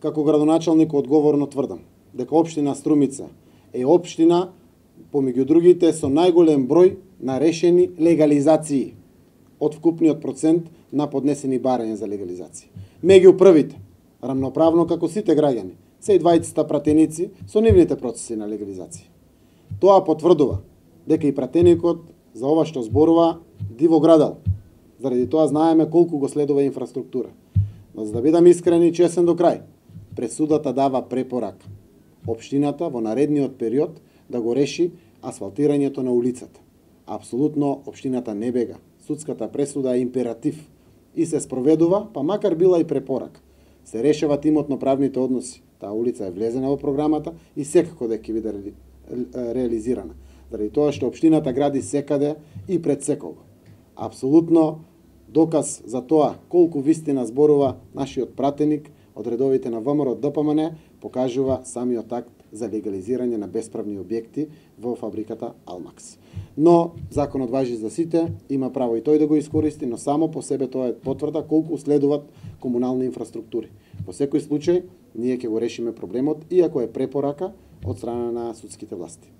како градоначалник одговорно тврдам дека општина Струмица е општина помеѓу другите со најголем број на решени легализации од вкупниот процент на поднесени барања за легализација. Меѓу првите, рамноправно како сите граѓани, се и двајцата пратеници со нивните процеси на легализација. Тоа потврдува дека и пратеникот за ова што зборува диво градал. Заради тоа знаеме колку го следува инфраструктура. Но за да бидам искрен и честен до крај, пресудата дава препорака општината во наредниот период да го реши асфалтирањето на улицата. Апсолутно општината не бега. Судската пресуда е императив и се спроведува, па макар била и препорака. Се решават имотно-правните односи. Таа улица е влезена во програмата и секако дека ќе биде реализирана. Заради тоа што општината гради секаде и пред секого. Апсолутно доказ за тоа колку вистина зборува нашиот пратеник од редовите на ВМРО ДПМН покажува самиот акт за легализирање на бесправни објекти во фабриката Алмакс. Но законот важи за сите, има право и тој да го искористи, но само по себе тоа е потврда колку следуваат комунални инфраструктури. Во секој случај, ние ќе го решиме проблемот, иако е препорака од страна на судските власти.